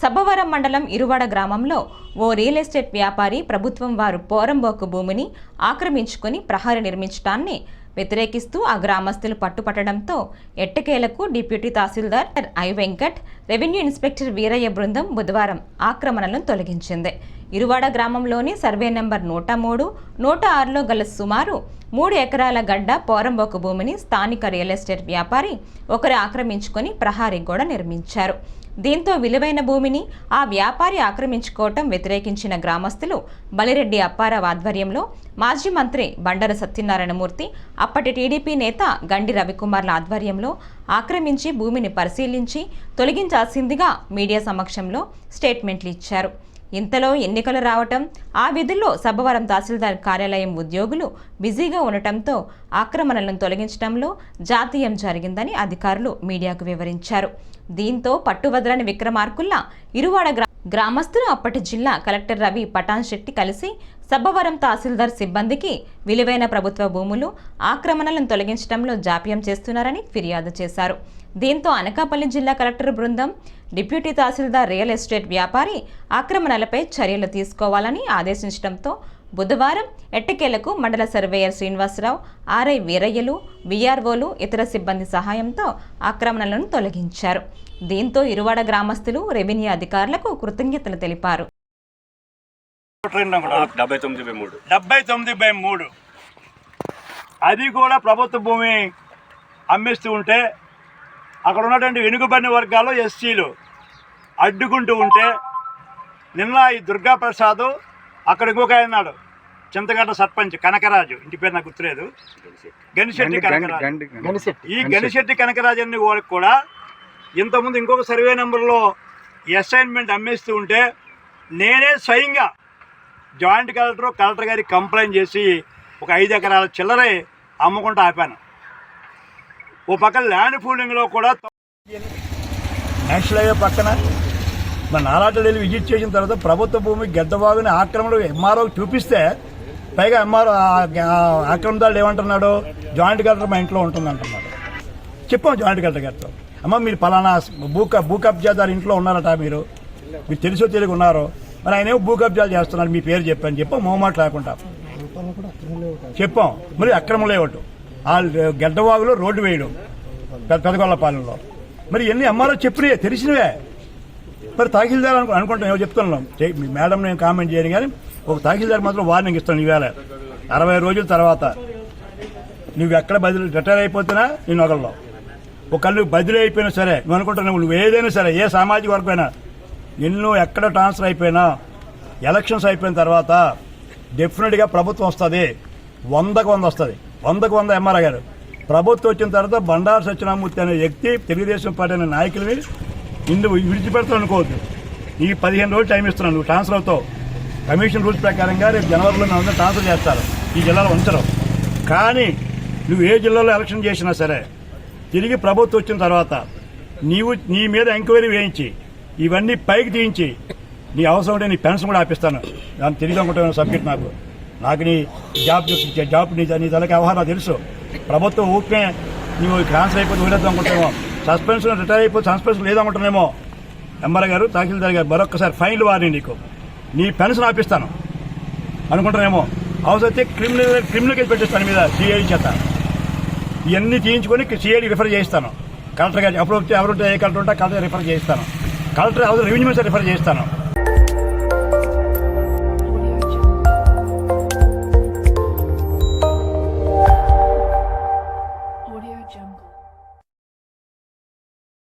సబ్బవరం మండలం ఇరువాడ గ్రామంలో ఓ real estate వ్యాపారి ప్రభుత్వం వారు పోరంబోకు భూమిని ఆక్రమించుకుని ప్రహరీ నిర్మించడాన్ని వ్యతిరేకిస్తూ ఆ గ్రామస్తులు పట్టుపట్టడంతో ఎట్టకేలకు deputy tahsildar I Venkat, revenue inspector Veerayya బృందం బుధవారం ఆక్రమణలను తొలగించింది. ఇరువాడ గ్రామంలోని సర్వే నెంబర్ 103, 106లో గల సుమారు 3 ఎకరాల గడ్డ పోరంబోకు భూమిని స్థానిక రియల్ ఎస్టేట్ వ్యాపారి ఒకరు ఆక్రమించుకొని ప్రహరీ గోడ నిర్మించారు. దీంతో విలువైన భూమిని ఆ వ్యాపారి ఆక్రమించుకోవటం వ్యతిరేకించిన గ్రామస్తులు బలిరెడ్డి అప్పారావు ఆధ్వర్యంలో మాజీ మంత్రి బండారు సత్యనారాయణమూర్తి, అప్పటి టీడీపీ నేత గండి రవికుమార్ల ఆధ్వర్యంలో ఆక్రమించి భూమిని పరిశీలించి తొలగించాల్సిందిగా మీడియా సమక్షంలో స్టేట్మెంట్లు ఇచ్చారు. ఇంతలో ఎన్నికలు రావటం, ఆ విధుల్లో సబ్బవరం తహసీల్దార్ కార్యాలయం ఉద్యోగులు బిజీగా ఉండటంతో ఆక్రమణలను తొలగించడంలో జాతీయం జరిగిందని అధికారులు మీడియాకు వివరించారు. దీంతో పట్టువదలని విక్రమార్కుల్లా ఇరువాడ గ్రామస్తులు అప్పటి జిల్లా కలెక్టర్ రవి పటాన్ శెట్టి కలిసి సబ్బవరం తహసీల్దార్ సిబ్బందికి విలువైన ప్రభుత్వ భూములు ఆక్రమణలను తొలగించడంలో జాప్యం చేస్తున్నారని ఫిర్యాదు చేశారు. దీంతో అనకాపల్లి జిల్లా కలెక్టర్ బృందం డిప్యూటీ తహసీల్దార్ రియల్ ఎస్టేట్ వ్యాపారి ఆక్రమణలపై చర్యలు తీసుకోవాలని ఆదేశించడంతో బుధవారం ఎట్టకేలకు మండల సర్వేయర్ శ్రీనివాసరావు, ఆర్ఐ వీరయ్యలు, వీఆర్ఓలు, ఇతర సిబ్బంది సహాయంతో ఆక్రమణలను తొలగించారు. దీంతో ఇరువాడ గ్రామస్తులు రెవెన్యూ అధికారులకు కృతజ్ఞతలు తెలిపారు. 79/3 అది కూడా ప్రభుత్వ భూమి అమ్మేస్తూ ఉంటే అక్కడ ఉన్నటువంటి వెనుకబడిన వర్గాల్లో ఎస్సీలు అడ్డుకుంటూ ఉంటే నిన్న ఈ దుర్గాప్రసాద్ అక్కడ ఇంకొక ఆయన్నాడు, చింతగడ్డ సర్పంచ్ కనకరాజు, ఇంటి పేరు నాకు గుర్తులేదు, గనిశెట్టి కనకరాజు. ఈ గనిశెట్టి కనకరాజు అన్ని వాళ్ళకి కూడా ఇంతకుముందు ఇంకొక సర్వే నెంబర్లో అసైన్మెంట్ అమ్మేస్తూ ఉంటే నేనే స్వయంగా జాయింట్ కలెక్టర్ గారికి కంప్లైంట్ చేసి ఒక 5 ఎకరాల చిల్లరే అమ్ముకుంటూ ఆపాను. ఓ పక్క ల్యాండ్ పూలింగ్లో కూడా నేషనల్ హైవే పక్కన మన నాలాటలు వెళ్ళి విజిట్ చేసిన తర్వాత ప్రభుత్వ భూమి గెద్దబాగుని ఆక్రమణలో ఎంఆర్ఓ చూపిస్తే పైగా ఎంఆర్ఓ ఆక్రమణదారులు ఏమంటున్నాడు, జాయింట్ కలెక్టర్ మా ఇంట్లో ఉంటుంది అంటున్నాడు. చెప్పాం జాయింట్ కలెక్టర్ గారితో, అమ్మ మీరు పలానా భూ కబ్జాదారు ఇంట్లో ఉన్నారట, మీరు తెలుసో తెలియక ఉన్నారో, మరి ఆయన భూ కబ్జాలు చేస్తున్నారు, మీ పేరు చెప్పాను చెప్పాం, మొహమాట లేకుండా చెప్పాం. మరి అక్రమం లేవట్టు ఆ గెడ్డవాగులో రోడ్డు వేయడం పెదగొల్లపాలెంలో, మరి ఎన్ని ఎంఆర్ఓ చెప్పినవే తెలిసినవే. మరి తహసీల్దార్ అనుకుంటాం, ఏమో చెప్తున్నాం, మీ మేడం నేను కామెంట్ చేయను, కానీ ఒక తహసీల్దార్ మాత్రం వార్నింగ్ ఇస్తాను, ఈవేళ 60 రోజుల తర్వాత నువ్వు ఎక్కడ బదిలీ రిటైర్ అయిపోతున్నా నీ నొగల్లో ఒకళ్ళు బదిలీ అయిపోయినా సరే, నువ్వు అనుకుంటున్నావు నువ్వు ఏదైనా సరే, ఏ సామాజిక వర్గం అయినా, ఎన్నో ఎక్కడ ట్రాన్స్ఫర్ అయిపోయినా ఎలక్షన్స్ అయిపోయిన తర్వాత డెఫినెట్గా ప్రభుత్వం వస్తుంది, 100కు 100 వస్తుంది, 100కు 100 ఎంఆర్ఓ గారు. ప్రభుత్వం వచ్చిన తర్వాత బండారు సత్యనారాయణమూర్తి అనే వ్యక్తి తెలుగుదేశం పార్టీ అనే నాయకుల్ని ఇందుకు విడిచిపెడతావు అనుకోవద్దు. ఈ 15 రోజులు టైం ఇస్తున్నాను, నువ్వు ట్రాన్స్ఫర్ అవుతావు. కమిషన్ రూల్స్ ప్రకారంగా రేపు జనవరిలో అందరూ ట్రాన్స్ఫర్ చేస్తారు, ఈ జిల్లాలో ఉంచరు. కానీ నువ్వు ఏ జిల్లాలో ఎలక్షన్ చేసినా సరే తిరిగి ప్రభుత్వం వచ్చిన తర్వాత నీ మీద ఎంక్వైరీ వేయించి ఇవన్నీ పైకి తీయించి నీ అవసరం ఉంటే నీ పెన్షన్ కూడా ఆపిస్తాను. దాన్ని తిరిగి అనుకుంటున్న సబ్జెక్ట్ నాకు నీ జాబ్ నీ తలకి వ్యవహారం తెలుసు. ప్రభుత్వం ఊరికే నువ్వు ట్రాన్స్ఫర్ అయిపోతే వదిలేద్దాం అనుకుంటామో, సస్పెన్షన్ రిటైర్ అయిపోతే సస్పెన్షన్ లేదనుకుంటున్నామో, ఎంఆర్ఓ గారు తహసీల్దార్ గారు మరొకసారి ఫైన్లు వారిని నీకు నీ పెన్షన్ ఆపిస్తాను అనుకుంటున్నామో, అవసరమైతే క్రిమినల్ కేసు పెట్టిస్తాను మీద సిఐడి చేత. ఇవన్నీ తీయించుకొని సిఐడి రిఫర్ చేయిస్తాను కలెక్టర్ గారు. అప్పుడు ఎవరుంటే ఏ కలెక్టర్ ఉంటే కలెక్టర్ రిఫర్ చేయిస్తాను, కలెక్టర్ అవసరం రెవెన్యూ మినిస్టర్ రిఫర్ చేయిస్తాను.